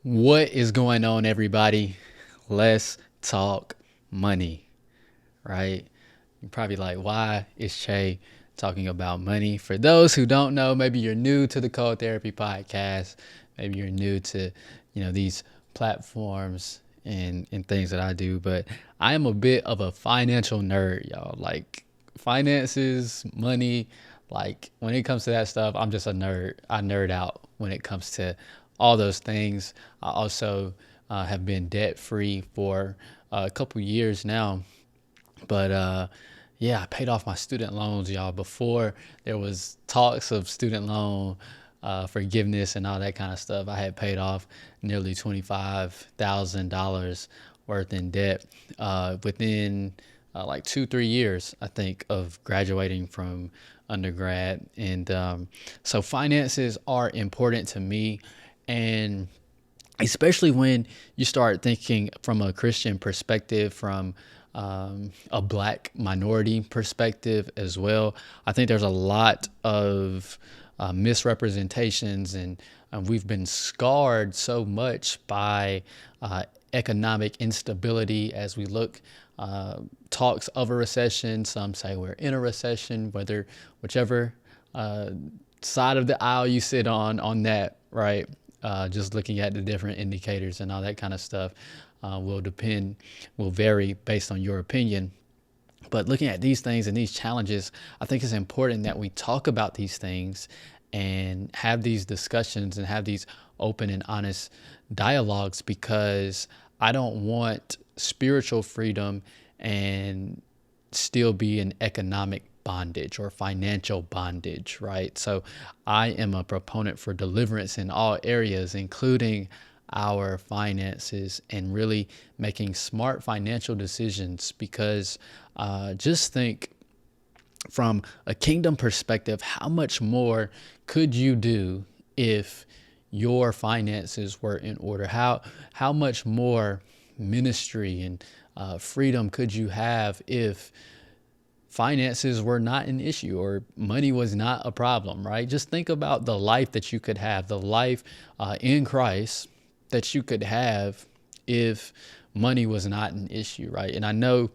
What is going on, everybody? Let's talk money, right? You're probably like, why is Chae talking about money? For those who don't know, maybe you're new to the Cold Therapy podcast. Maybe you're new to, these platforms and things that I do. But I am a bit of a financial nerd, y'all. Like finances, money, like when it comes to that stuff, I'm just a nerd. I nerd out when it comes to all those things. I also have been debt free for a couple years now. But yeah, I paid off my student loans, y'all. Before there was talks of student loan forgiveness and all that kind of stuff, I had paid off nearly $25,000 worth in debt within like 2, 3 years, I think, of graduating from undergrad. And so finances are important to me. And especially when you start thinking from a Christian perspective, from a black minority perspective as well. I think there's a lot of misrepresentations, and we've been scarred so much by economic instability as we look. Talks of a recession. Some say we're in a recession, whichever side of the aisle you sit on that, right? Just looking at the different indicators and all that kind of stuff will vary based on your opinion. But looking at these things and these challenges, I think it's important that we talk about these things and have these discussions and have these open and honest dialogues, because I don't want spiritual freedom and still be in economic bondage or financial bondage, right? So I am a proponent for deliverance in all areas, including our finances, and really making smart financial decisions. Because just think, from a kingdom perspective, how much more could you do if your finances were in order? How much more ministry and freedom could you have if finances were not an issue or money was not a problem, right? Just think about the life that you could have, the life in Christ that you could have if money was not an issue, right? And I know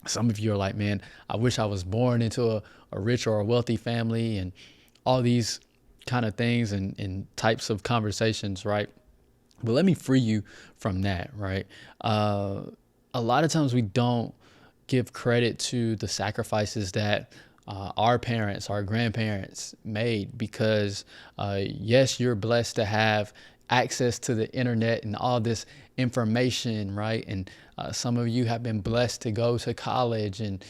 some of you are like, man, I wish I was born into a rich or a wealthy family, and all these kind of things and types of conversations, right? But let me free you from that, right? A lot of times we don't give credit to the sacrifices that our parents, our grandparents made, because yes, you're blessed to have access to the internet and all this information, right? And some of you have been blessed to go to college and,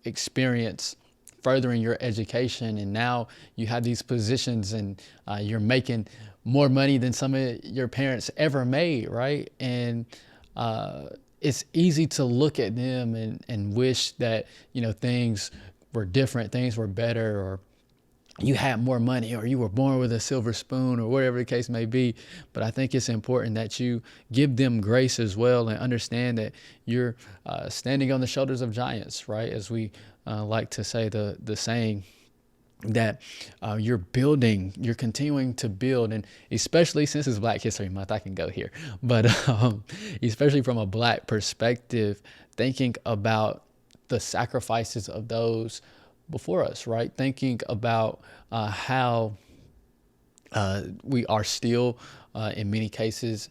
experience furthering your education. And now you have these positions, and you're making more money than some of your parents ever made, right? And it's easy to look at them and wish that, things were different, things were better, or you had more money, or you were born with a silver spoon, or whatever the case may be. But I think it's important that you give them grace as well, and understand that you're standing on the shoulders of giants, right? As we like to say, the saying that you're continuing to build. And especially since it's Black History Month, I can go here, but especially from a Black perspective, thinking about the sacrifices of those before us, right? Thinking about how we are still, in many cases,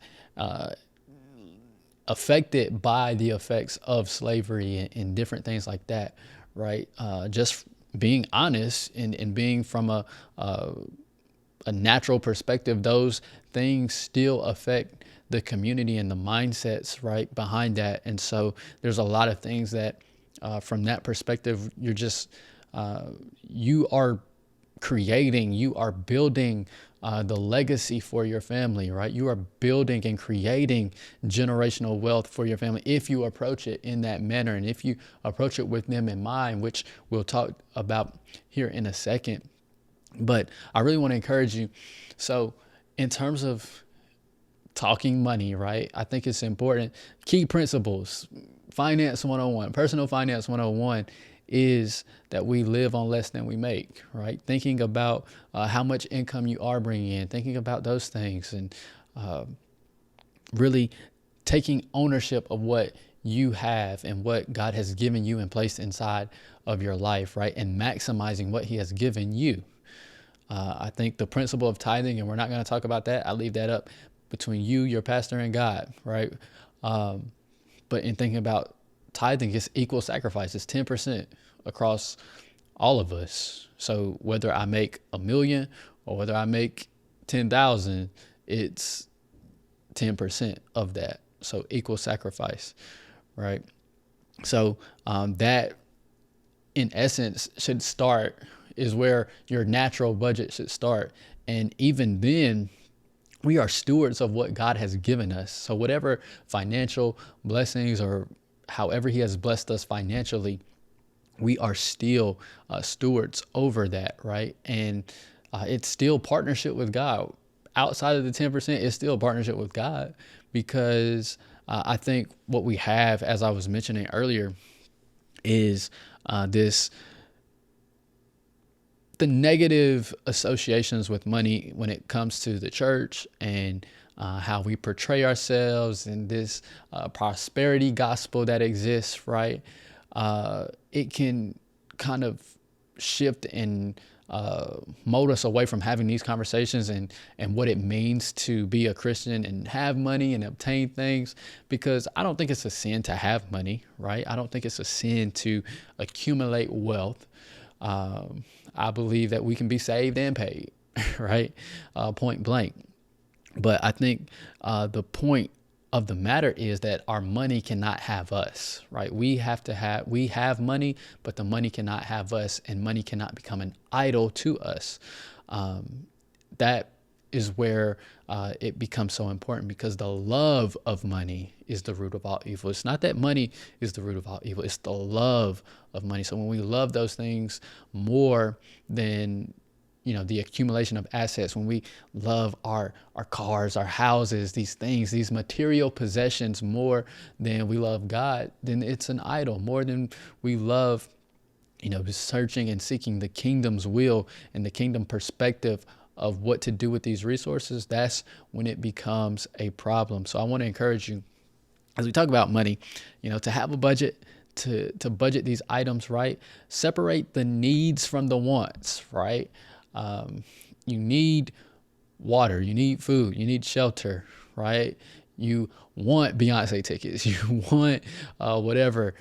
affected by the effects of slavery and different things like that, right? Just being honest and being from a natural perspective, those things still affect the community and the mindsets right behind that. And so there's a lot of things that from that perspective, you are creating, you are building the legacy for your family, right? You are building and creating generational wealth for your family if you approach it in that manner, and if you approach it with them in mind, which we'll talk about here in a second. But I really want to encourage you. So in terms of talking money, right, I think it's important. Key principles, finance 101, personal finance 101 is that we live on less than we make, right? Thinking about how much income you are bringing in, thinking about those things, and really taking ownership of what you have and what God has given you and placed inside of your life, right? And maximizing what he has given you. I think the principle of tithing, and we're not going to talk about that. I leave that up between you, your pastor, and God, right? But in thinking about tithing, it's equal sacrifice. It's 10% across all of us. So whether I make $1 million or whether I make 10,000, it's 10% of that. So equal sacrifice, right? So that in essence should start is where your natural budget should start. And even then, we are stewards of what God has given us. So whatever financial blessings or however he has blessed us financially, we are still stewards over that, right? And it's still partnership with God. Outside of the 10%, it's still a partnership with God, because I think what we have, as I was mentioning earlier, is the negative associations with money when it comes to the church, and how we portray ourselves in this prosperity gospel that exists, right? It can kind of shift and mold us away from having these conversations and what it means to be a Christian and have money and obtain things, because I don't think it's a sin to have money, right? I don't think it's a sin to accumulate wealth. I believe that we can be saved and paid, right? Point blank. But I think the point of the matter is that our money cannot have us, right? We have money, but the money cannot have us, and money cannot become an idol to us. That is where it becomes so important, because the love of money is the root of all evil. It's not that money is the root of all evil. It's the love of money. So when we love those things more than the accumulation of assets, when we love our cars, our houses, these things, these material possessions more than we love God, then it's an idol. More than we love, searching and seeking the kingdom's will and the kingdom perspective of what to do with these resources, that's when it becomes a problem. So I want to encourage you, as we talk about money, to have a budget, to budget these items right, separate the needs from the wants, right? You need water, you need food, you need shelter, right? You want Beyonce tickets, you want whatever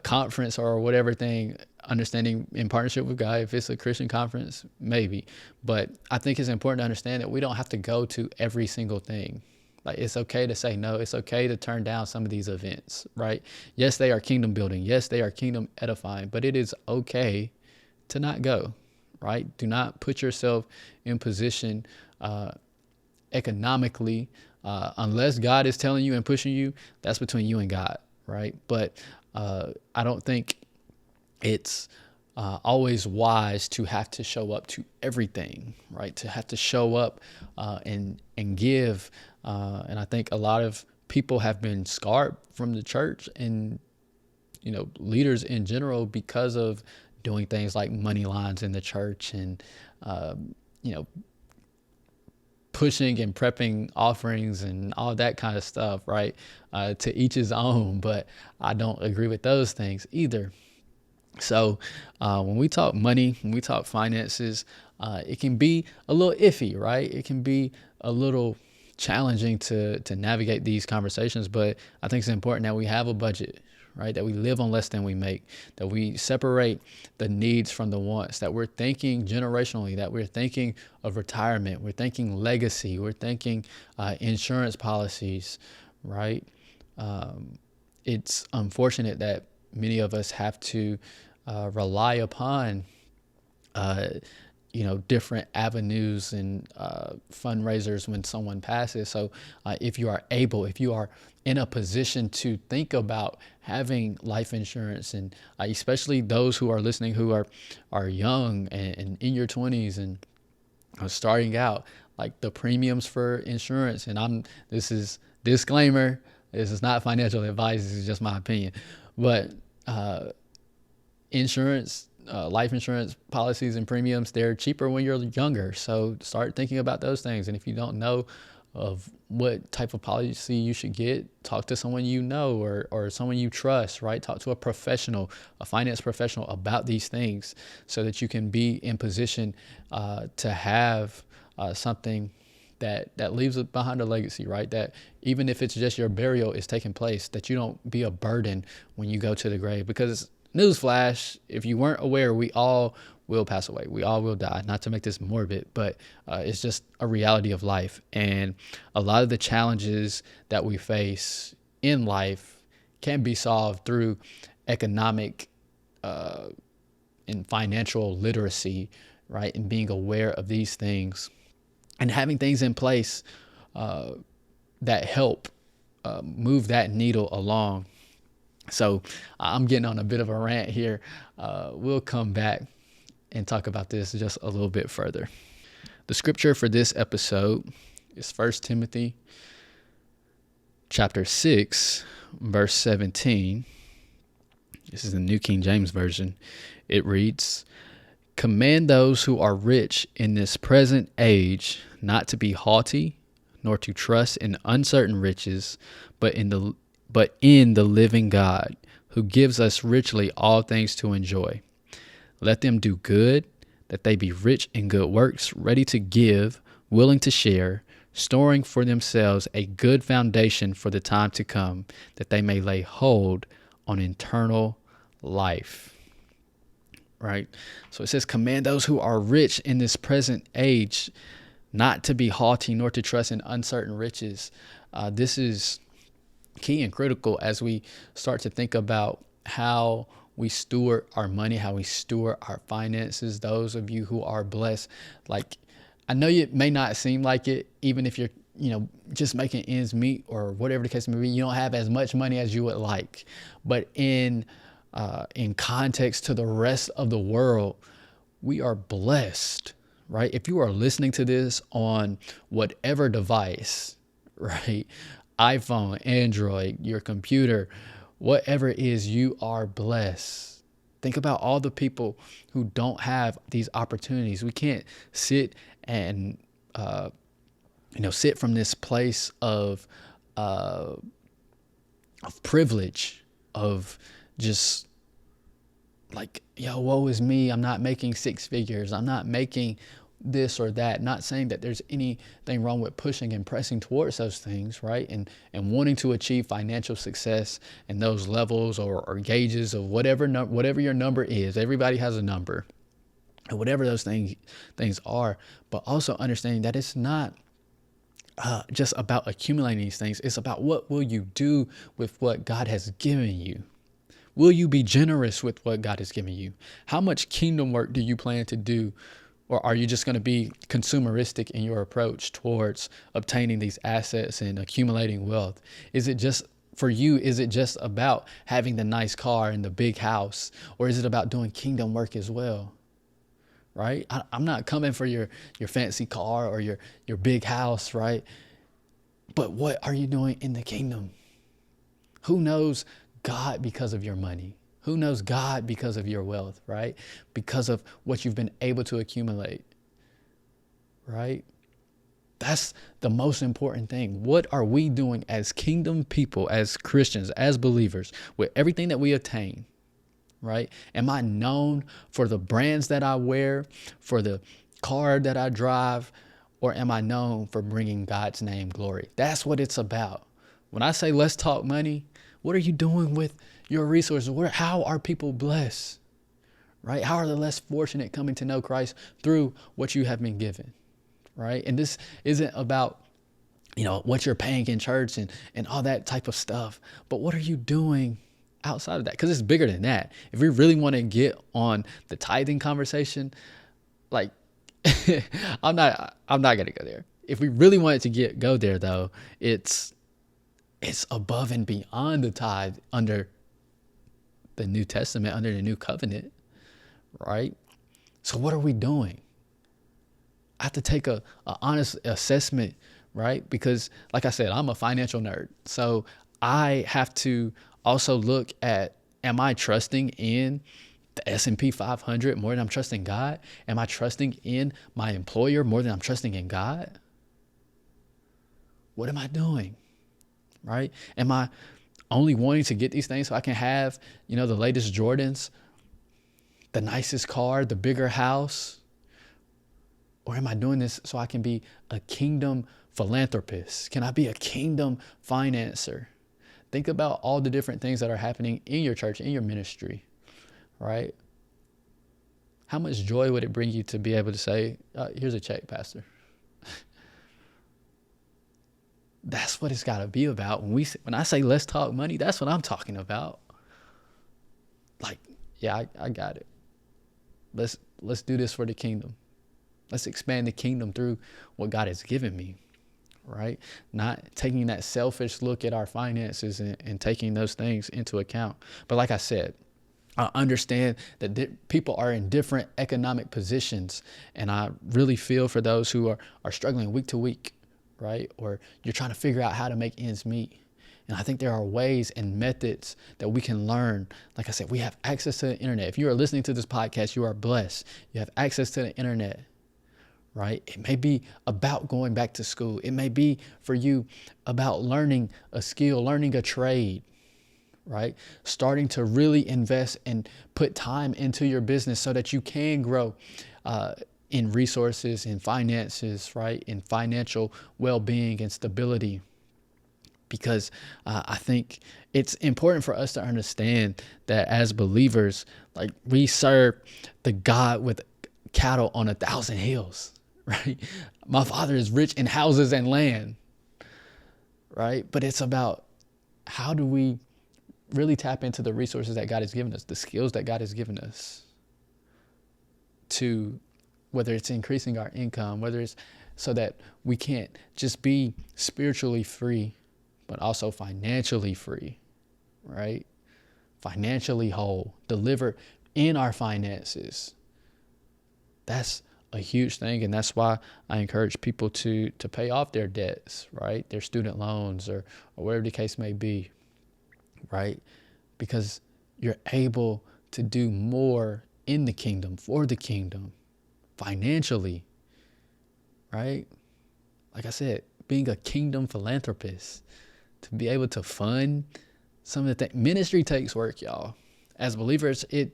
conference or whatever thing, understanding in partnership with God, if it's a Christian conference, maybe. But I think it's important to understand that we don't have to go to every single thing. Like, it's okay to say no. It's okay to turn down some of these events, right? Yes, they are kingdom building. Yes, they are kingdom edifying, but it is okay to not go. Right? Do not put yourself in position economically unless God is telling you and pushing you. That's between you and God, right? But I don't think it's always wise to have to show up to everything, right? To have to show up and give. And I think a lot of people have been scarred from the church and leaders in general because of doing things like money lines in the church and, pushing and prepping offerings and all that kind of stuff, right? To each his own, but I don't agree with those things either. So when we talk money, when we talk finances, it can be a little iffy, right? It can be a little challenging to navigate these conversations, but I think it's important that we have a budget, right? That we live on less than we make, that we separate the needs from the wants, that we're thinking generationally, that we're thinking of retirement, we're thinking legacy, we're thinking insurance policies, right? It's unfortunate that many of us have to rely upon different avenues and fundraisers when someone passes. So if you are in a position to think about having life insurance, and especially those who are listening who are young and in your 20s and starting out, like the premiums for insurance, and this is disclaimer, this is not financial advice, this is just my opinion, but insurance, life insurance policies and premiums, they're cheaper when you're younger. So start thinking about those things. And if you don't know of what type of policy you should get, talk to someone you know, or someone you trust, right? Talk to a professional, a finance professional about these things so that you can be in position to have something that leaves behind a legacy, right? That even if it's just your burial is taking place, that you don't be a burden when you go to the grave. Because newsflash, if you weren't aware, we all will pass away. We all will die. Not to make this morbid, but it's just a reality of life. And a lot of the challenges that we face in life can be solved through economic and financial literacy, right? And being aware of these things and having things in place that help move that needle along. So I'm getting on a bit of a rant here. We'll come back and talk about this just a little bit further. The scripture for this episode is 1 Timothy chapter 6, verse 17. This is the New King James Version. It reads, "Command those who are rich in this present age not to be haughty, nor to trust in uncertain riches, but in the living God, who gives us richly all things to enjoy. Let them do good, that they be rich in good works, ready to give, willing to share, storing for themselves a good foundation for the time to come, that they may lay hold on eternal life." Right? So it says, command those who are rich in this present age not to be haughty, nor to trust in uncertain riches. This is key and critical as we start to think about how we steward our money, how we steward our finances. Those of you who are blessed, like, I know it may not seem like it, even if you're, just making ends meet or whatever the case may be, you don't have as much money as you would like. But in context to the rest of the world, we are blessed, right? If you are listening to this on whatever device, right? iPhone, Android, your computer, whatever it is, you are blessed. Think about all the people who don't have these opportunities. We can't sit and, sit from this place of privilege, of just like, woe is me. I'm not making six figures. I'm not making this or that. Not saying that there's anything wrong with pushing and pressing towards those things, right? And wanting to achieve financial success in those levels or gauges of whatever your number is. Everybody has a number, and whatever those things are. But also understanding that it's not just about accumulating these things. It's about what will you do with what God has given you. Will you be generous with what God has given you? How much kingdom work do you plan to do? Or are you just going to be consumeristic in your approach towards obtaining these assets and accumulating wealth? Is it just about having the nice car and the big house? Or is it about doing kingdom work as well? Right? I'm not coming for your fancy car or your big house, right? But what are you doing in the kingdom? Who knows God because of your money? Who knows God because of your wealth, right? Because of what you've been able to accumulate, right? That's the most important thing. What are we doing as kingdom people, as Christians, as believers, with everything that we attain, right? Am I known for the brands that I wear, for the car that I drive, or am I known for bringing God's name glory? That's what it's about. When I say let's talk money, what are you doing with your resources? How are people blessed, right? How are the less fortunate coming to know Christ through what you have been given, right? And this isn't about, what you're paying in church and all that type of stuff. But what are you doing outside of that? Because it's bigger than that. If we really want to get on the tithing conversation, like, I'm not going to go there. If we really want it to go there, though, it's above and beyond the tithe under the New Testament, under the New Covenant, right? So what are we doing? I have to take a honest assessment, right? Because like I said, I'm a financial nerd. So I have to also look at, am I trusting in the S&P 500 more than I'm trusting God? Am I trusting in my employer more than I'm trusting in God? What am I doing? Right? Am I only wanting to get these things so I can have, the latest Jordans, the nicest car, the bigger house? Or am I doing this so I can be a kingdom philanthropist? Can I be a kingdom financer? Think about all the different things that are happening in your church, in your ministry, right? How much joy would it bring you to be able to say, here's a check, Pastor? That's what it's got to be about. When I say let's talk money, that's what I'm talking about. Like, yeah, I got it. Let's do this for the kingdom. Let's expand the kingdom through what God has given me, right? Not taking that selfish look at our finances and taking those things into account. But like I said, I understand that people are in different economic positions, and I really feel for those who are struggling week to week, right? Or you're trying to figure out how to make ends meet. And I think there are ways and methods that we can learn. Like I said, we have access to the internet. If you are listening to this podcast, you are blessed. You have access to the internet, right? It may be about going back to school. It may be for you about learning a skill, learning a trade, right? Starting to really invest and put time into your business so that you can grow in resources, in finances, right? In financial well-being and stability. Because I think it's important for us to understand that as believers, like, we serve the God with cattle on 1,000 hills, right? My Father is rich in houses and land, right? But it's about how do we really tap into the resources that God has given us, the skills that God has given us, to whether it's increasing our income, whether it's so that we can't just be spiritually free, but also financially free, right? Financially whole, deliver in our finances. That's a huge thing. And that's why I encourage people to pay off their debts, right? Their student loans or whatever the case may be, right? Because you're able to do more in the kingdom, for the kingdom, financially, right? Like I said, being a kingdom philanthropist, to be able to fund some of the things. Ministry takes work, y'all. As believers, it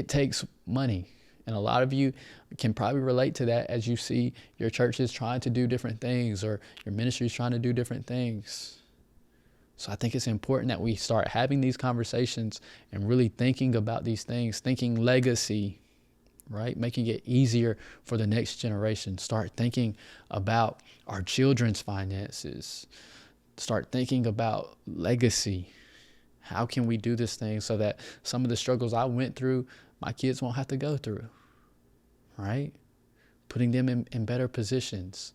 takes money. And a lot of you can probably relate to that as you see your churches trying to do different things, or your ministries trying to do different things. So I think it's important that we start having these conversations and really thinking about these things, thinking legacy, right? Making it easier for the next generation. Start thinking about our children's finances. Start thinking about legacy. How can we do this thing so that some of the struggles I went through, my kids won't have to go through, right? Putting them in better positions.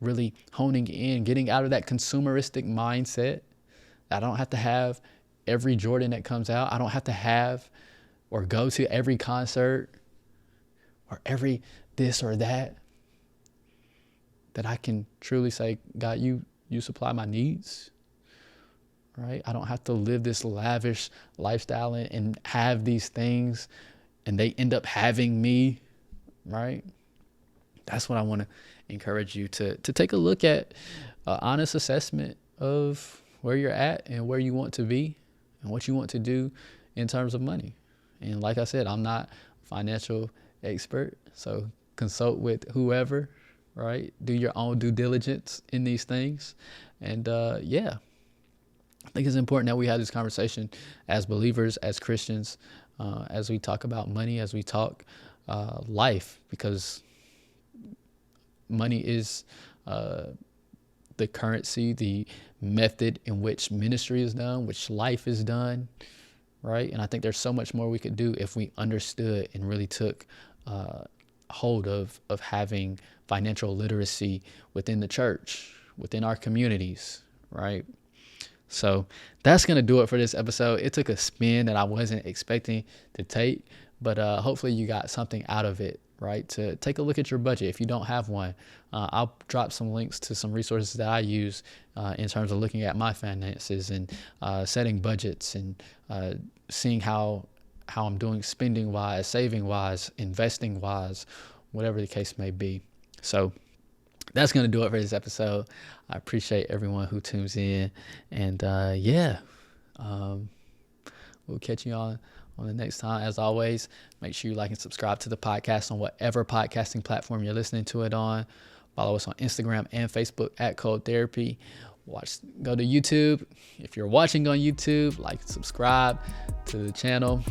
Really honing in, getting out of that consumeristic mindset. I don't have to have every Jordan that comes out. I don't have to have or go to every concert or every this or that. That I can truly say, God, you supply my needs, right? I don't have to live this lavish lifestyle and have these things and they end up having me, right? That's what I want to encourage you to take a look at, an honest assessment of where you're at and where you want to be and what you want to do in terms of money. And like I said, I'm not a financial expert, so consult with whoever, right? Do your own due diligence in these things. And I think it's important that we have this conversation as believers, as Christians, as we talk about money, as we talk life, because money is the currency, the method in which ministry is done, which life is done, right? And I think there's so much more we could do if we understood and really took hold of having financial literacy within the church, within our communities, right? So that's going to do it for this episode. It took a spin that I wasn't expecting to take, but hopefully you got something out of it, right? To take a look at your budget if you don't have one. I'll drop some links to some resources that I use in terms of looking at my finances and setting budgets and seeing how how I'm doing spending wise, saving wise, investing wise, whatever the case may be. So that's going to do it for this episode. I appreciate everyone who tunes in. And we'll catch you on the next time. As always, make sure you like and subscribe to the podcast on whatever podcasting platform you're listening to it on. Follow us on Instagram and Facebook at Code Therapy. Go to YouTube. If you're watching on YouTube, like and subscribe to the channel.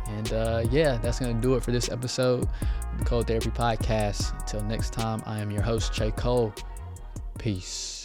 And that's going to do it for this episode of the Code Therapy Podcast. Until next time, I am your host, Chae Cole. Peace.